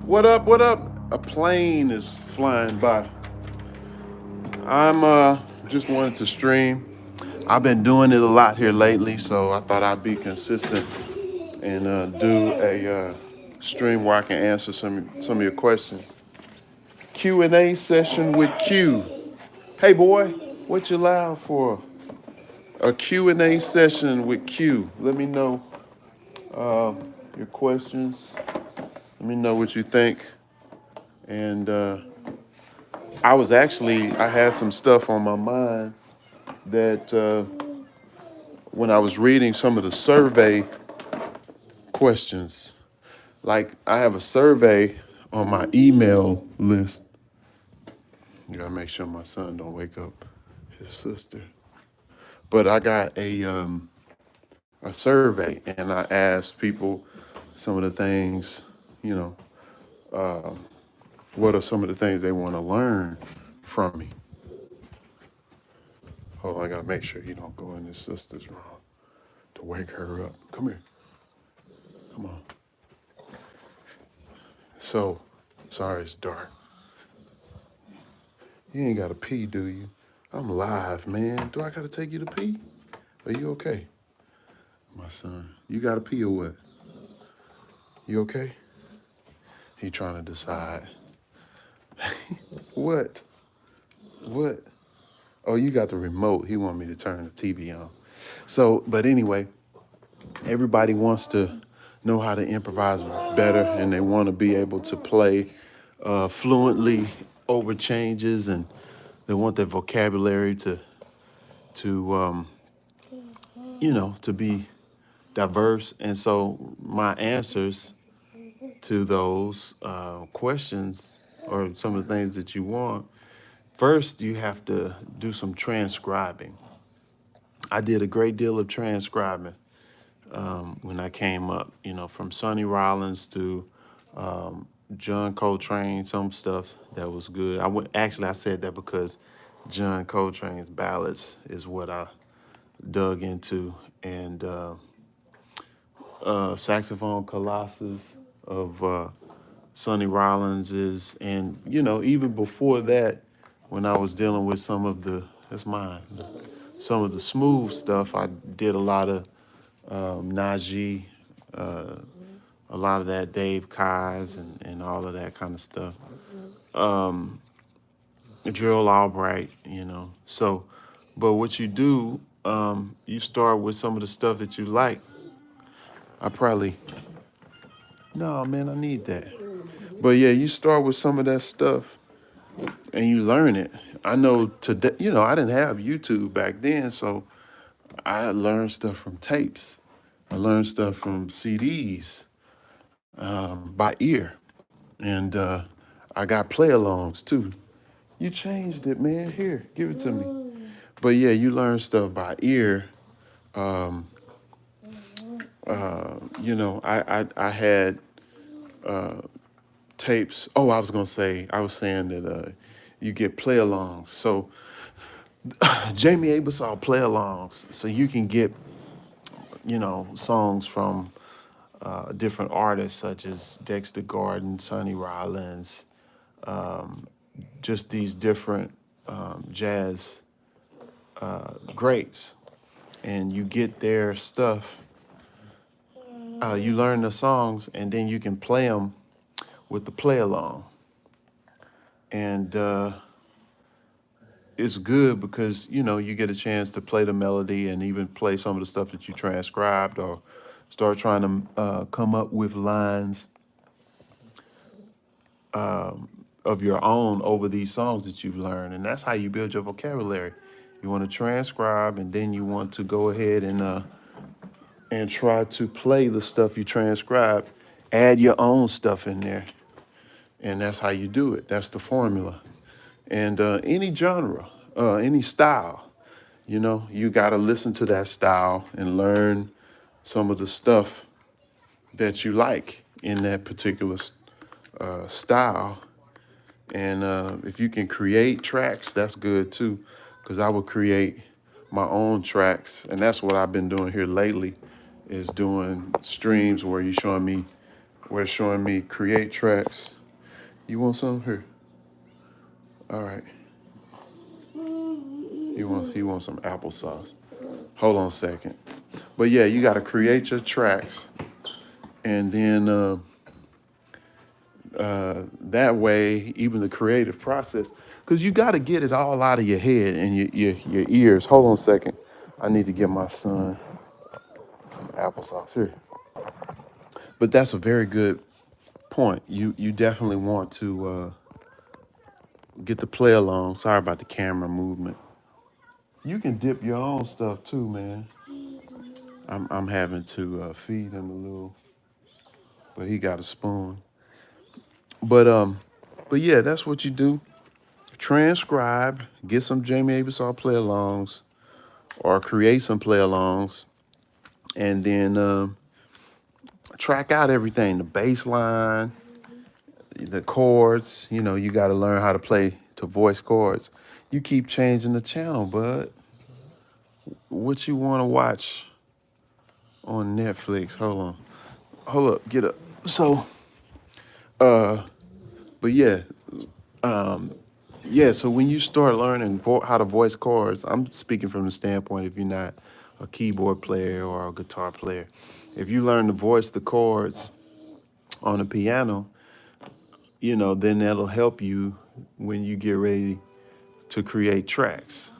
What up? What up? A plane is flying by. I'm just wanted to stream. I've been doing it a lot here lately, so I thought I'd be consistent and do a stream where I can answer some of your questions. Q&A session with Q. Hey boy, what you loud for? A Q&A session with Q. Let me know your questions. Let me know what you think. And I had some stuff on my mind that when I was reading some of the survey questions, like I have a survey on my email list. You gotta make sure my son don't wake up his sister. But I got a survey and I asked people some of the things, you know, what are some of the things they want to learn from me. Hold on, I gotta make sure you don't go in his sister's room to wake her up. Come here. Come on. So, sorry it's dark. You ain't gotta pee, do you? I'm live, man. Do I gotta take you to pee? Are you okay? My son, you gotta pee or what? You okay? He trying to decide. What? What? Oh, you got the remote. He want me to turn the TV on. So, but anyway, everybody wants to know how to improvise better and they want to be able to play fluently over changes and they want their vocabulary to to be diverse. And so my answers to those questions or some of the things that you want, first you have to do some transcribing. I did a great deal of transcribing when I came up, from Sonny Rollins to John Coltrane, some stuff that was good. I said that because John Coltrane's ballads is what I dug into, and saxophone colossus of Sonny Rollins is, and even before that, when I was dealing with that's mine, some of the smooth stuff, I did a lot of Najee, a lot of that Dave Kais and all of that kind of stuff. Gerald Albright, So, but what you do, you start with some of the stuff that you like. I probably, no, man, I need that. But yeah, you start with some of that stuff and you learn it. I know today, I didn't have YouTube back then, so I learned stuff from tapes. I learned stuff from CDs by ear. And I got play-alongs too. You changed it, man. Here, give it to me. But yeah, you learn stuff by ear. I had tapes. Oh, I was saying that you get play-alongs. So Jamie Abersol play-alongs. So you can get, songs from different artists such as Dexter Gordon, Sonny Rollins, just these different jazz greats, and you get their stuff. You learn the songs, and then you can play them with the play along. And it's good because you get a chance to play the melody and even play some of the stuff that you transcribed or start trying to come up with lines of your own over these songs that you've learned. And that's how you build your vocabulary. You want to transcribe, and then you want to go ahead and try to play the stuff you transcribe, add your own stuff in there. And that's how you do it. That's the formula. And any genre, any style, you got to listen to that style and learn some of the stuff that you like in that particular style. And if you can create tracks, that's good too, because I would create my own tracks. And that's what I've been doing here lately, is doing streams where it's showing me create tracks You want some? Here. All right. He wants some applesauce. Hold on a second. But yeah, you got to create your tracks, and then that way, even the creative process, because you got to get it all out of your head and your ears. Hold on a second. I need to get my son some applesauce here. But that's a very good point. You definitely want to get the play along. Sorry about the camera movement. You can dip your own stuff too, man. I'm having to feed him a little, but he got a spoon. But yeah, that's what you do. Transcribe, get some Jamie Avisar play-alongs, or create some play-alongs, and then track out everything: the bass line, the chords. You know, you got to learn how to play to voice chords. You keep changing the channel, bud. What you want to watch on Netflix? Hold up, get up. So, but yeah, yeah. So when you start learning how to voice chords, I'm speaking from the standpoint if you're not a keyboard player or a guitar player. If you learn to voice the chords on the piano, you know, then that'll help you when you get ready to create tracks.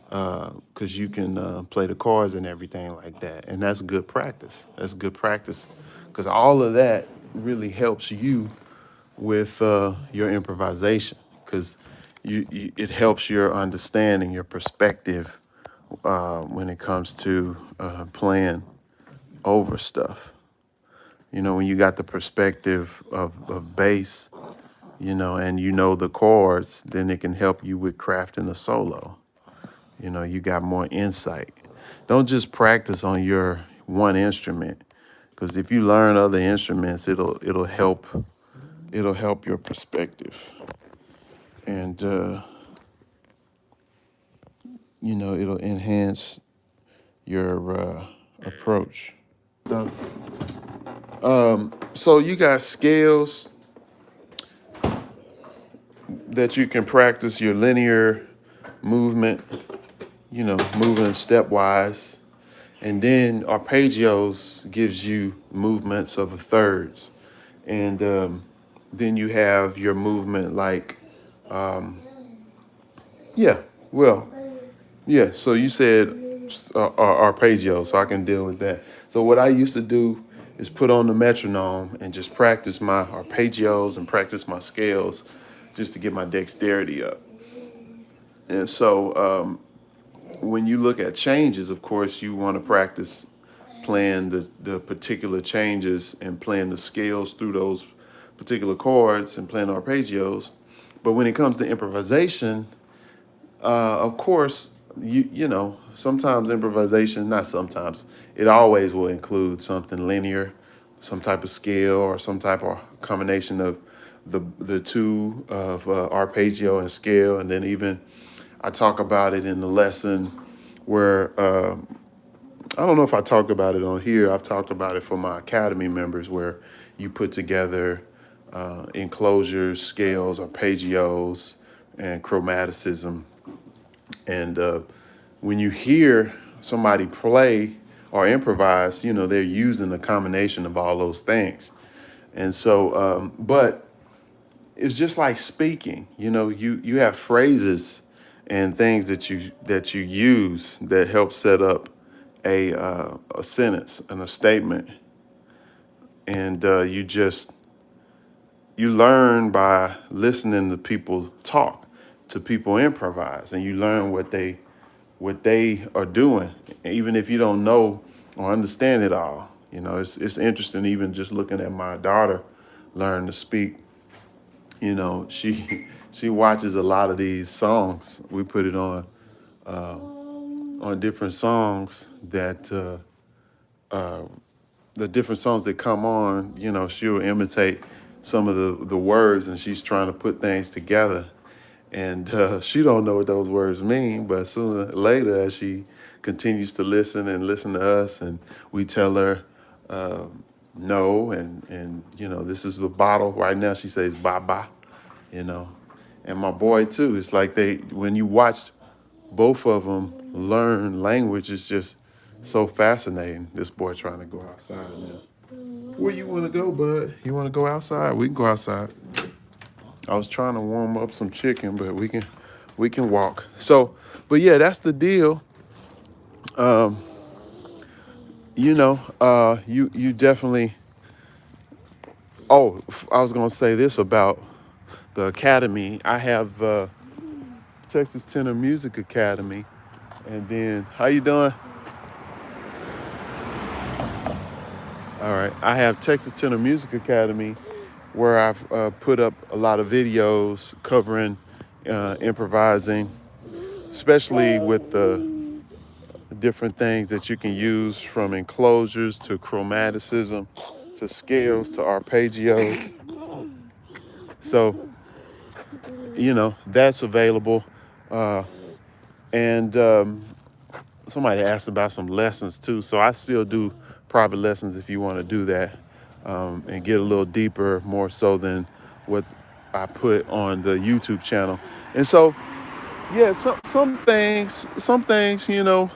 Because you can play the chords and everything like that. And that's good practice. That's good practice. Because all of that really helps you with your improvisation. Because it helps your understanding, your perspective when it comes to playing over stuff. You know, when you got the perspective of bass, you know, and you know the chords, then it can help you with crafting a solo. You know, you got more insight. Don't just practice on your one instrument, because if you learn other instruments, it'll help your perspective, and you know, it'll enhance your approach. So you got scales that you can practice your linear movement, you know, moving stepwise. And then arpeggios gives you movements of thirds. And then you have your movement like, yeah, well, yeah. So you said arpeggio, so I can deal with that. So what I used to do is put on the metronome and just practice my arpeggios and practice my scales just to get my dexterity up. And so when you look at changes, of course, you want to practice playing the particular changes and playing the scales through those particular chords and playing arpeggios. But when it comes to improvisation, of course, you know, sometimes improvisation, not sometimes, it always will include something linear, some type of scale or some type of combination of the two of arpeggio and scale. And then even I talk about it in the lesson where I don't know if I talked about it on here. I've talked about it for my academy members where you put together enclosures, scales, arpeggios, and chromaticism. And when you hear somebody play or improvise, you know, they're using a combination of all those things. And so, but it's just like speaking, you know, you have phrases and things that you use that help set up a sentence and a statement. And you learn by listening to people talk, to people improvise, and you learn what they are doing, even if you don't know or understand it all. You know, it's interesting, even just looking at my daughter learn to speak. You know, she watches a lot of these songs. We put it on different songs that the different songs that come on. You know, she'll imitate some of the words, and she's trying to put things together. And she don't know what those words mean, but sooner or later, as she continues to listen and listen to us, and we tell her no, and this is the bottle right now. She says bye bye, you know, and my boy too. It's like when you watch both of them learn language, it's just so fascinating. This boy trying to go outside now. Where you want to go, bud? You want to go outside? We can go outside. I was trying to warm up some chicken, but we can walk. So, but yeah, that's the deal. Um, you definitely. Oh, I was gonna say this about the academy. I have Texas Tenor Music Academy, and then how you doing? All right, I have Texas Tenor Music Academy, where I've put up a lot of videos covering improvising, especially with the different things that you can use, from enclosures to chromaticism to scales to arpeggios. So, that's available. Uh, and somebody asked about some lessons too. So I still do private lessons if you want to do that, and get a little deeper, more so than what I put on the YouTube channel. And so, yeah, some things, you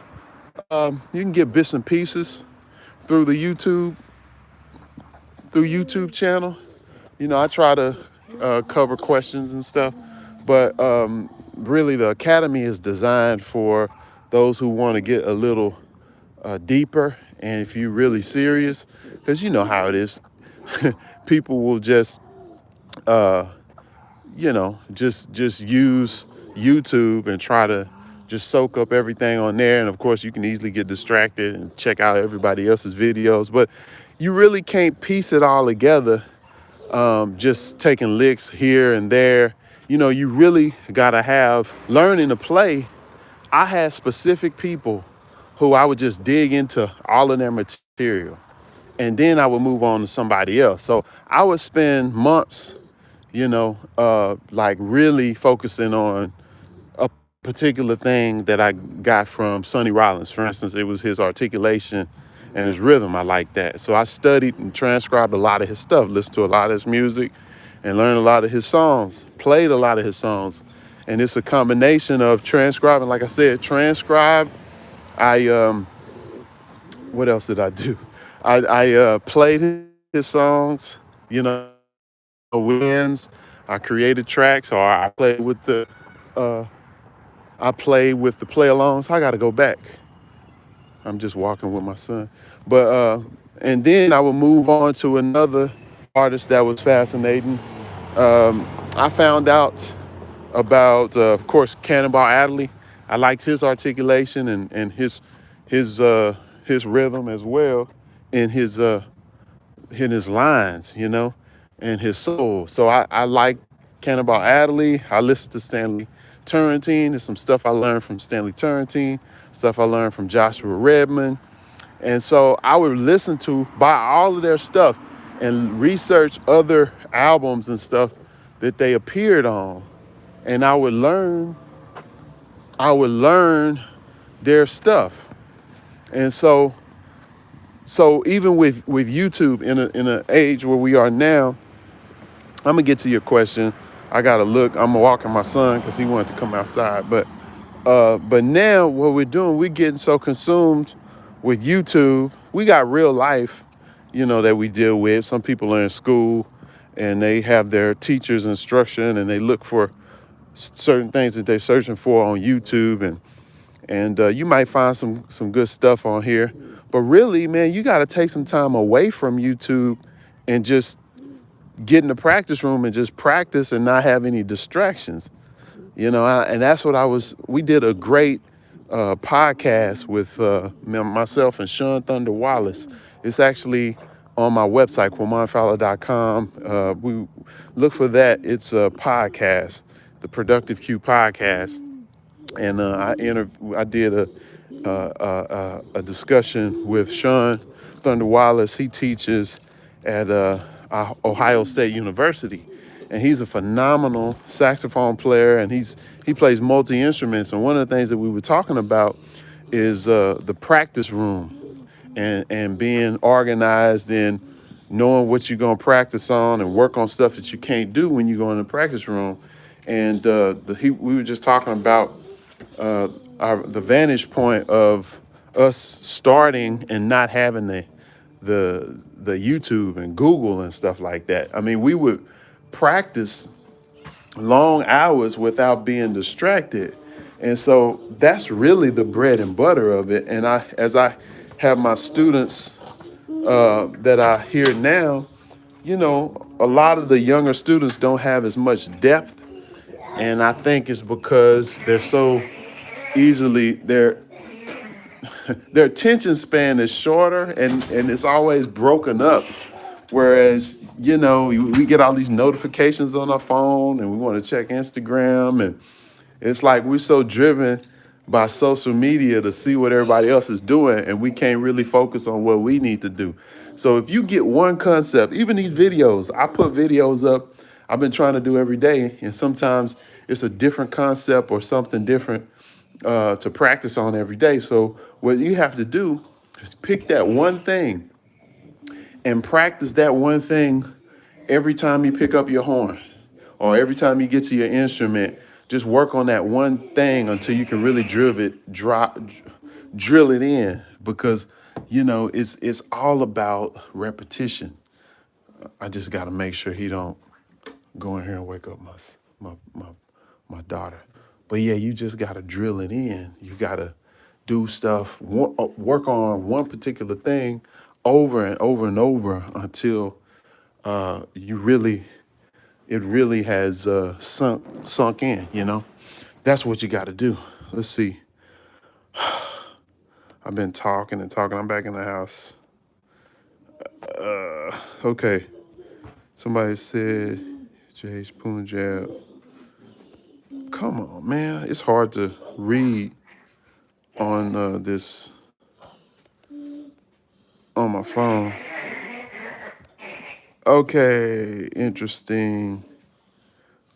can get bits and pieces through the YouTube channel. I try to cover questions and stuff, but really the academy is designed for those who want to get a little deeper. And if you're really serious, because you know how it is, people will just just use YouTube and try to just soak up everything on there. And of course, you can easily get distracted and check out everybody else's videos, but you really can't piece it all together, just taking licks here and there. You really got to have learning to play. I had specific people who I would just dig into all of their material, and then I would move on to somebody else. So I would spend months, like really focusing on a particular thing that I got from Sonny Rollins. For instance, it was his articulation and his rhythm. I like that. So I studied and transcribed a lot of his stuff, listened to a lot of his music, and learned a lot of his songs, played a lot of his songs. And it's a combination of transcribing, like I said, transcribe. What else did I do? I played his songs, wins. I created tracks, or uh, I played with the play alongs. I got to go back. I'm just walking with my son. But and then I would move on to another artist that was fascinating. I found out about, of course, Cannonball Adderley. I liked his articulation and his rhythm as well, in his lines, and his soul. So I like Cannonball Adderley. I listened to Stanley Turrentine. There's some stuff I learned from Stanley Turrentine, stuff I learned from Joshua Redmond. And so I would buy all of their stuff and research other albums and stuff that they appeared on. And I would learn their stuff. And so even with YouTube in an age where we are now, I'm gonna get to your question. I gotta look. I'm walking my son because he wanted to come outside. But now what we're doing, we're getting so consumed with YouTube. We got real life, that we deal with. Some people are in school and they have their teacher's instruction and they look for certain things that they're searching for on YouTube, and you might find some good stuff on here. But really, man, you got to take some time away from YouTube and just get in the practice room and just practice and not have any distractions. And that's what we did a great podcast with myself and Sean Thunder Wallace. It's actually on my website, QuamonFowler.com. We look for that. It's a podcast, the Productive Q podcast. And I did a discussion with Sean Thunder Wallace. He teaches at Ohio State University, and he's a phenomenal saxophone player, and he plays multi-instruments. And one of the things that we were talking about is the practice room and being organized in knowing what you're gonna practice on and work on stuff that you can't do when you go in the practice room. And we were just talking about the vantage point of us starting and not having the YouTube and Google and stuff like that. I mean, we would practice long hours without being distracted. And so that's really the bread and butter of it. And as I have my students that I hear now, you know, a lot of the younger students don't have as much depth. And I think it's because they're so easily, their attention span is shorter and it's always broken up. Whereas, you know, we get all these notifications on our phone and we want to check Instagram. And it's like we're so driven by social media to see what everybody else is doing and we can't really focus on what we need to do. So if you get one concept, even these videos, I put videos up I've been trying to do every day. And sometimes it's a different concept or something different to practice on every day. So what you have to do is pick that one thing and practice that one thing every time you pick up your horn or every time you get to your instrument. Just work on that one thing until you can really drill it in, because you know it's all about repetition. I just got to make sure he don't go in here and wake up my daughter. But yeah, you just got to drill it in. You got to do stuff, work on one particular thing over and over and over until it really has sunk in, you know? That's what you got to do. Let's see. I've been talking and talking. I'm back in the house. Okay. Somebody said, Jay's pulling jab. Come on, man. It's hard to read on this, on my phone. Okay, interesting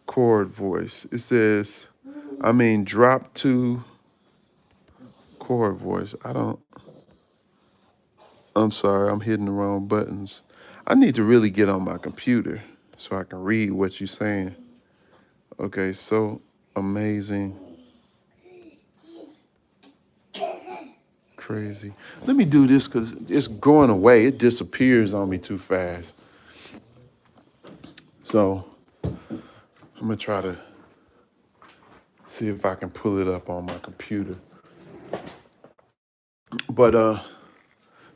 chord voice. It says, drop to chord voice. I'm sorry, I'm hitting the wrong buttons. I need to really get on my computer so I can read what you're saying. Okay, so amazing. Crazy. Let me do this because it's going away. It disappears on me too fast. So I'm going to try to see if I can pull it up on my computer. But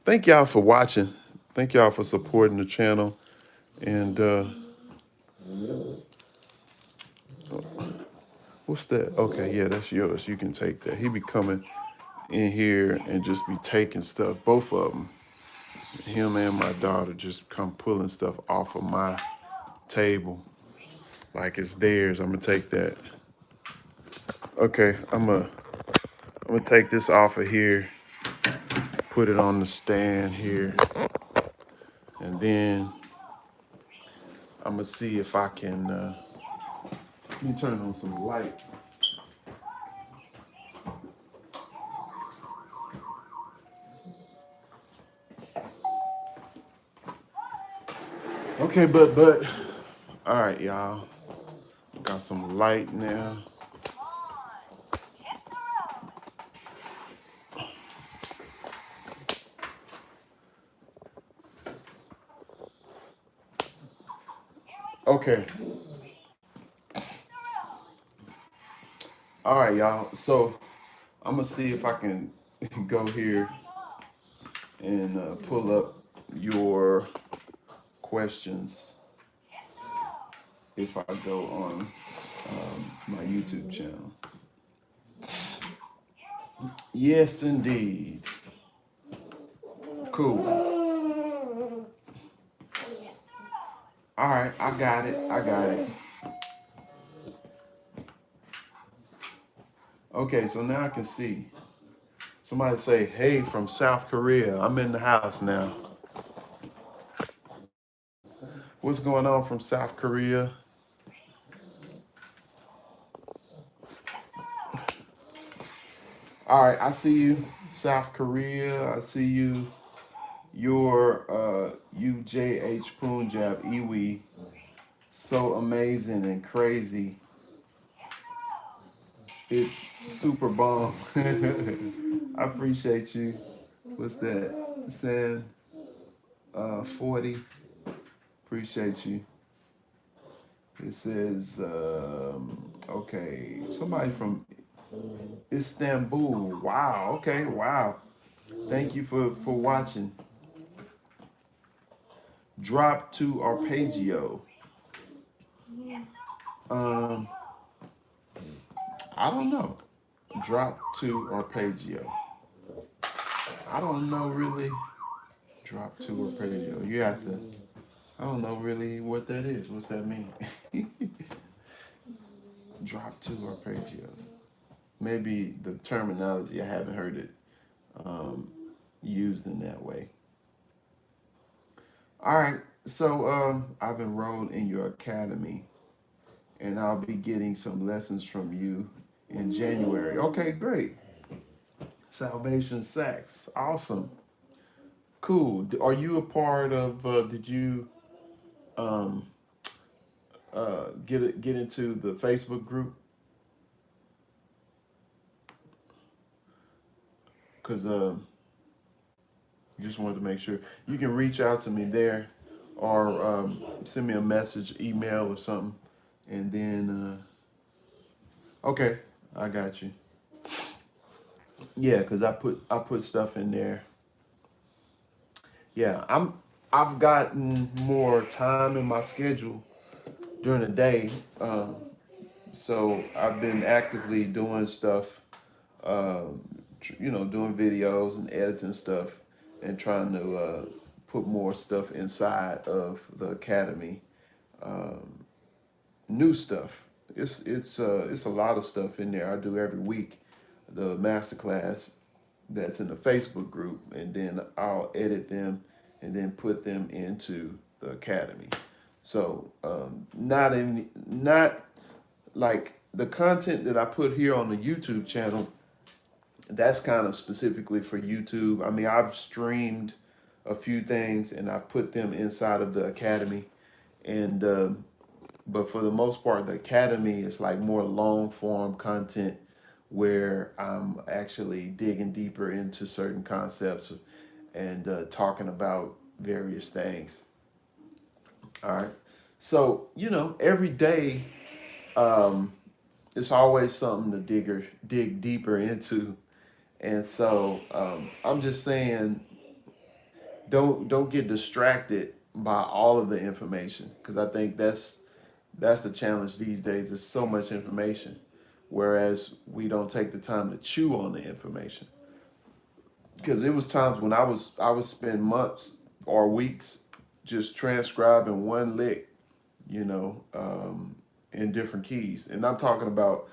thank y'all for watching. Thank y'all for supporting the channel. And what's that? Okay, yeah, that's yours. You can take that. He be coming in here and just be taking stuff. Both of them, him and my daughter, just come pulling stuff off of my table like it's theirs. I'm gonna take that. Okay, I'm gonna take this off of here, put it on the stand here, and then I'm gonna see if I can. Let me turn on some light. Okay, but all right, y'all. Got some light now. Okay. All right, y'all. So I'm gonna see if I can go here and pull up your questions if I go on my YouTube channel. Yes, indeed. Cool. All right, I got it. Okay, so now I can see. Somebody say, hey, from South Korea. I'm in the house now. What's going on from South Korea? All right, I see you, South Korea. I see you, your UJH Punjab Iwi so amazing and crazy. It's super bomb. I appreciate you. What's that? Saying 40. Appreciate you. It says okay, somebody from Istanbul. Wow. Okay. Wow. Thank you for watching. Drop to arpeggio. Um, I don't know. Drop to arpeggio. I don't know really. Drop to arpeggio. You have to. I don't know really what that is. What's that mean? Drop to arpeggios. Maybe the terminology, I haven't heard it used in that way. All right. So I've enrolled in your academy, and I'll be getting some lessons from you in January. Okay, great. Salvation Sax. Awesome. Cool. Are you a part of? Did you um, get into the Facebook group? Because just wanted to make sure you can reach out to me there, or send me a message, email, or something, and then okay, I got you. Yeah, because I put stuff in there. Yeah, I've gotten more time in my schedule during the day, so I've been actively doing stuff, doing videos and editing stuff, and trying to put more stuff inside of the academy. Um, New stuff. It's a lot of stuff in there. I do every week. The masterclass that's in the Facebook group, and then I'll edit them and then put them into the academy. So not like the content that I put here on the YouTube channel. That's kind of specifically for YouTube. I mean, I've streamed a few things and I've put them inside of the academy, and but for the most part, the academy is like more long form content where I'm actually digging deeper into certain concepts and talking about various things. All right. So, every day, um, it's always something to dig deeper into. And so I'm just saying, don't get distracted by all of the information, because I think that's the challenge these days. There's so much information, whereas we don't take the time to chew on the information. Because it was times when I would spend months or weeks just transcribing one lick, you know, in different keys. And I'm talking about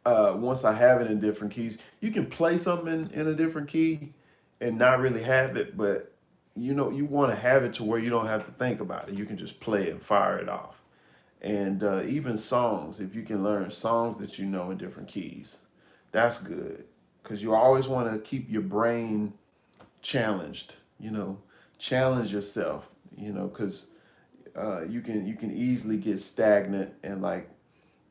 once I have it in different keys, you can play something in a different key and not really have it, but you want to have it to where you don't have to think about it. You can just play it and fire it off. And even songs, if you can learn songs that you know in different keys, that's good, because you always want to keep your brain challenged. Challenge yourself. Because you can easily get stagnant and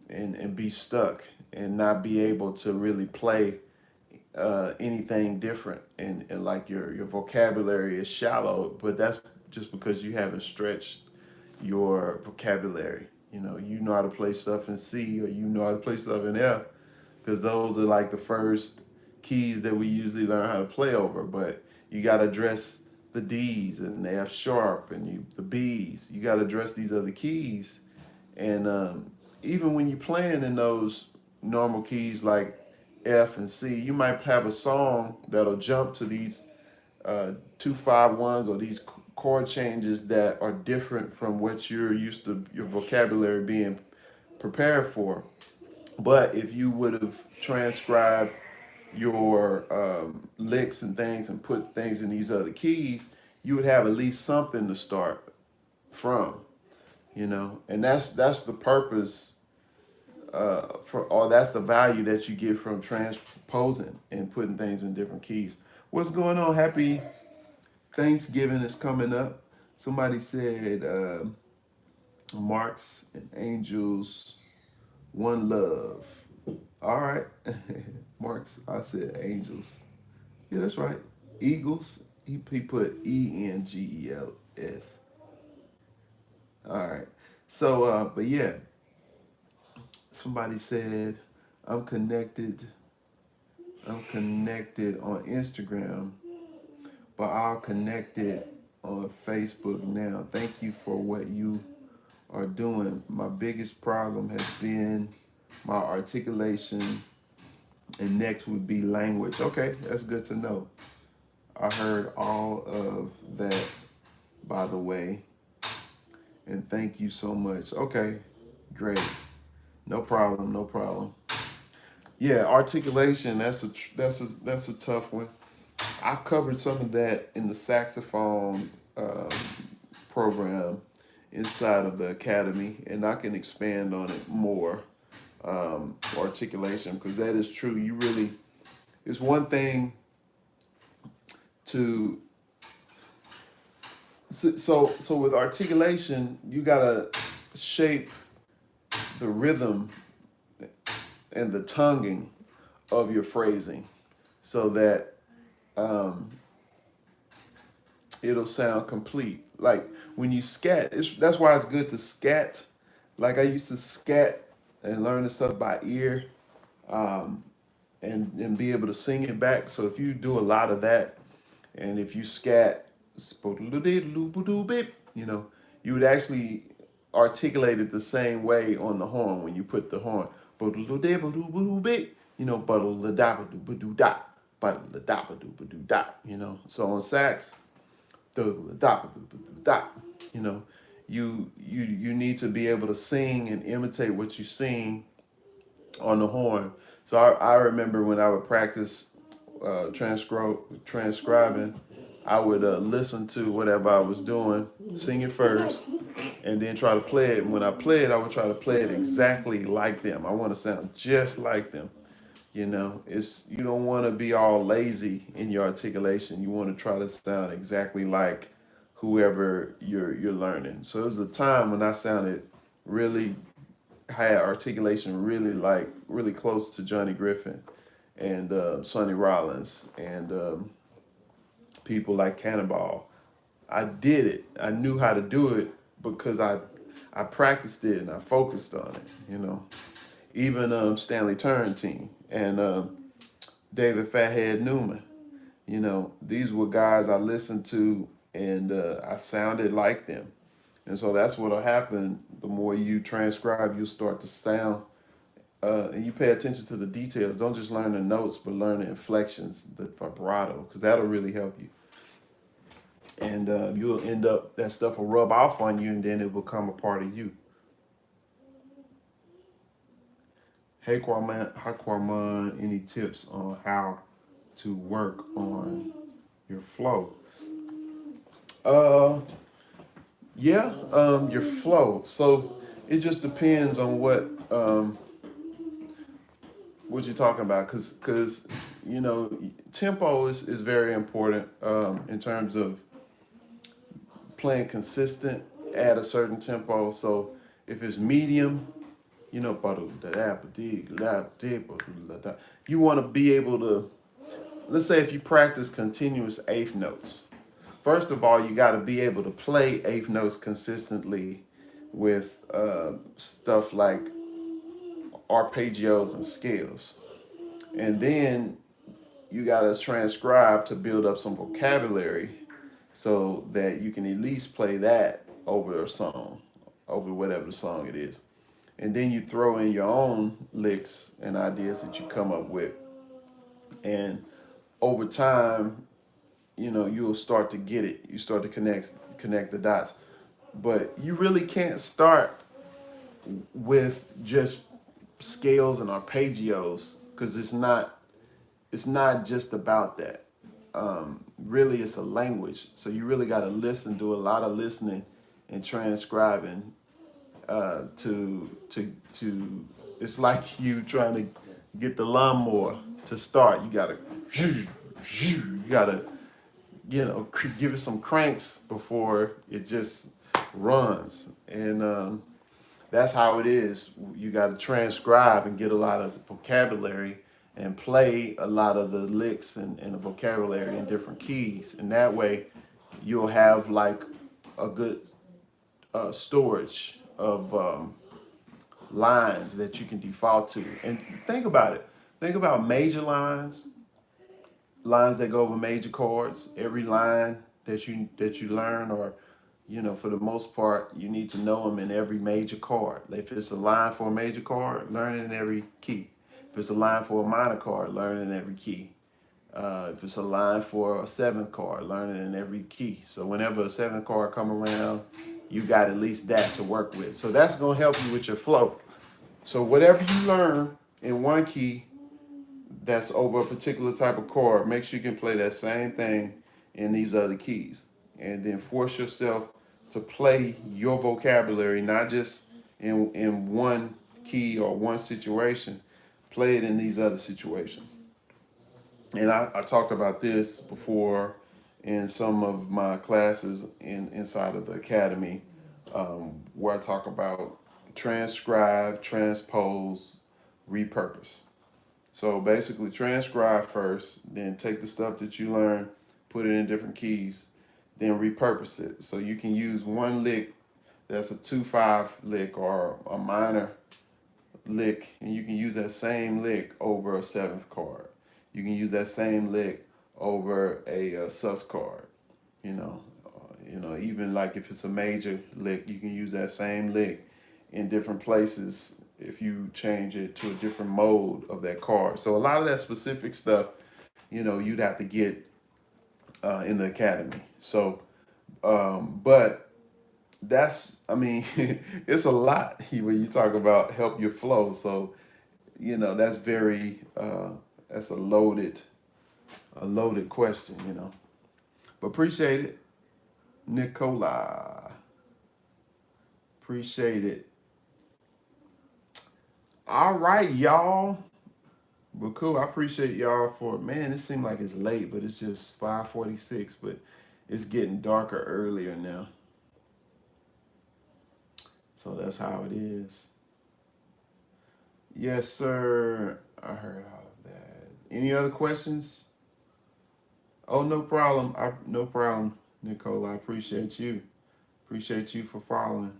and be stuck and not be able to really play anything different, and like your vocabulary is shallow, but that's just because you haven't stretched your vocabulary. You know how to play stuff in C, or you know how to play stuff in F, because those are like the first keys that we usually learn how to play over. But you got to address the D's and the F sharp and the B's. You got to address these other keys, and even when you're playing in those normal keys like F and C, you might have a song that'll jump to these 2-5-1s, or these chord changes that are different from what you're used to your vocabulary being prepared for. But if you would have transcribed your licks and things and put things in these other keys, you would have at least something to start from. And that's the purpose or that's the value that you get from transposing and putting things in different keys. What's going on? Thanksgiving is coming up. Somebody said Marks and Angels, one love. All right. Marks, I said Angels. Yeah, that's right. Eagles, he put Engels. All right. So, but yeah, somebody said I'm connected. I'm connected on Instagram, but I'll connect it on Facebook now. Thank you for what you are doing. My biggest problem has been my articulation, and next would be language. Okay, that's good to know. I heard all of that, by the way, and thank you so much. Okay, great. No problem. No problem. Yeah, articulation. That's a tough one. I've covered some of that in the saxophone program inside of the academy, and I can expand on it more. Articulation, because that is true. You really, it's one thing to so with articulation, you gotta shape the rhythm and the tonguing of your phrasing so that it'll sound complete. Like when you scat, that's why it's good to scat. Like I used to scat and learn the stuff by ear, um, and be able to sing it back. So if you do a lot of that, and if you scat, you know, you would actually articulate it the same way on the horn when you put the horn. You know, you know. So on sax, you know, you need to be able to sing and imitate what you sing on the horn. So I remember when I would practice transcribing, I would listen to whatever I was doing, sing it first, and then try to play it. And when I play it, I would try to play it exactly like them. I want to sound just like them. You know, it's you don't want to be all lazy in your articulation. You want to try to sound exactly like whoever you're learning. So it was a time when I sounded really had articulation really close to Johnny Griffin and Sonny Rollins and people like Cannonball. I did it. I knew how to do it because I practiced it and I focused on it. You know, even Stanley Turrentine and David Fathead Newman. You know, these were guys I listened to and I sounded like them. And so that's what'll happen. The more you transcribe, you'll start to sound, and you pay attention to the details. Don't just learn the notes, but learn the inflections, the vibrato, because that'll really help you. And you'll end up, that stuff will rub off on you, and then it will become a part of you. Hey, Quamon, hi, Quamon, any tips on how to work on your flow? Yeah, your flow. So it just depends on what you're talking about, because you know tempo is very important in terms of playing consistent at a certain tempo. So if it's medium, you know, you want to be able to, let's say if you practice continuous eighth notes. First of all, you got to be able to play eighth notes consistently with stuff like arpeggios and scales. And then you got to transcribe to build up some vocabulary so that you can at least play that over a song, over whatever the song it is. And then you throw in your own licks and ideas that you come up with. And over time, you know, you'll start to get it. You start to connect the dots. But you really can't start with just scales and arpeggios because it's not just about that. Really, it's a language. So you really got to listen, do a lot of listening and transcribing to. It's like you trying to get the lawnmower to start. You gotta give it some cranks before it just runs. And that's how it is. You got to transcribe and get a lot of vocabulary and play a lot of the licks and the vocabulary in different keys. And that way, you'll have like a good storage of lines that you can default to. And think about it. Think about major lines, lines that go over major chords. Every line that you learn, or for the most part, you need to know them in every major chord. If it's a line for a major chord, learn it in every key. If it's a line for a minor chord, learn it in every key. If it's a line for a seventh chord, learn it in every key. So whenever a seventh chord come around, you got at least that to work with. So that's gonna help you with your flow. So whatever you learn in one key that's over a particular type of chord, make sure you can play that same thing in these other keys. And then force yourself to play your vocabulary, not just in one key or one situation. Play it in these other situations. And I talked about this before in some of my classes inside of the academy, where I talk about transcribe, transpose, repurpose. So basically transcribe first, then take the stuff that you learn, put it in different keys, then repurpose it. So you can use one lick that's a 2/5 lick or a minor lick, and you can use that same lick over a seventh chord. You can use that same lick over a sus chord. Even like if it's a major lick, you can use that same lick in different places if you change it to a different mode of that chord. So a lot of that specific stuff, you'd have to get in the academy. So, but that's, it's a lot when you talk about help your flow. So, that's that's a loaded question. But appreciate it, Nicola. Appreciate it. All right, y'all. Well, cool. I appreciate y'all for, man, it seemed like it's late, but it's just 5:46, but it's getting darker earlier now. So that's how it is. Yes, sir. I heard all of that. Any other questions? Oh, no problem. No problem, Nicole. I appreciate you. Appreciate you for following.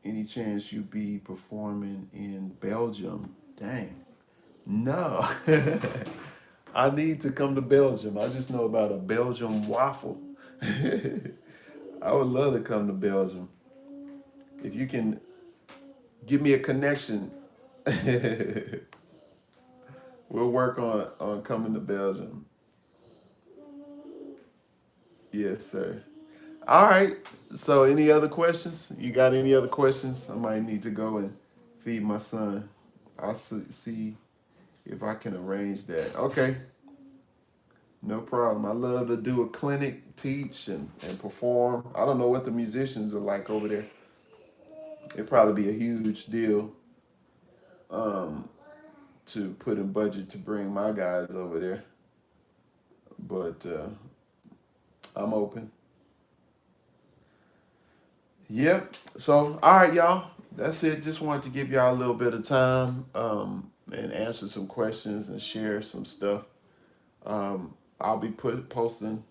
Any chance you be performing in Belgium? Dang. No. I need to come to Belgium. I just know about a Belgium waffle. I would love to come to Belgium. If you can give me a connection, we'll work on coming to Belgium. Yes, sir. All right. So any other questions? You got any other questions? I might need to go and feed my son. I'll see if I can arrange that. Okay. No problem. I love to do a clinic, teach, and perform. I don't know what the musicians are like over there. It'd probably be a huge deal to put in budget to bring my guys over there. But I'm open. Yep. So, all right, y'all. That's it. Just wanted to give y'all a little bit of time and answer some questions and share some stuff. I'll be posting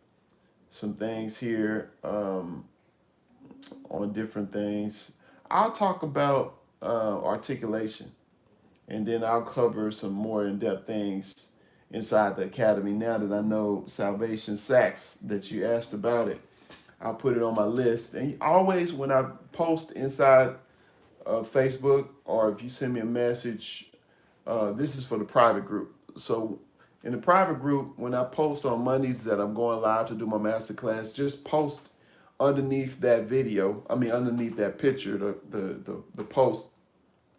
some things here on different things. I'll talk about articulation, and then I'll cover some more in-depth things inside the academy. Now that I know Salvation Sax, that you asked about it, I'll put it on my list. And always when I post inside Facebook, or if you send me a message, this is for the private group. So in the private group, when I post on Mondays that I'm going live to do my masterclass, just post underneath that video, underneath that picture, the post,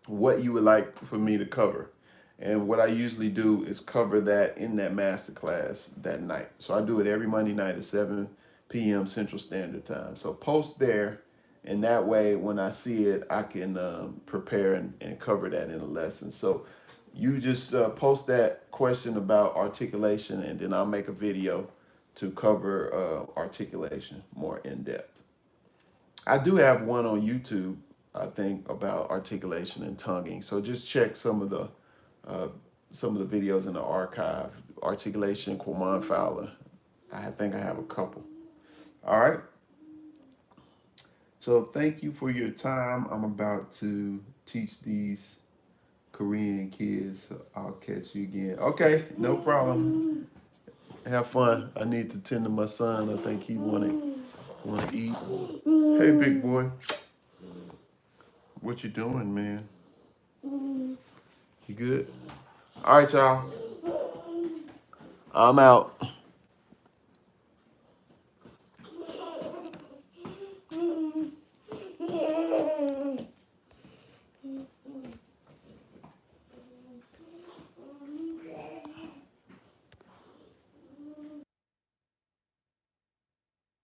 what you would like for me to cover. And what I usually do is cover that in that masterclass that night. So I do it every Monday night at 7 p.m. Central Standard Time. So post there, and that way when I see it, I can prepare and cover that in a lesson. So you just post that question about articulation, and then I'll make a video to cover articulation more in depth. I do have one on YouTube, I think, about articulation and tonguing. So just check uh, some of the videos in the archive. Articulation, Quamon Fowler. I think I have a couple. All right. So thank you for your time. I'm about to teach these Korean kids. So I'll catch you again. Okay, no problem. Have fun. I need to tend to my son. I think he wanna eat. Hey, big boy. What you doing, man? You good? All right, y'all. I'm out.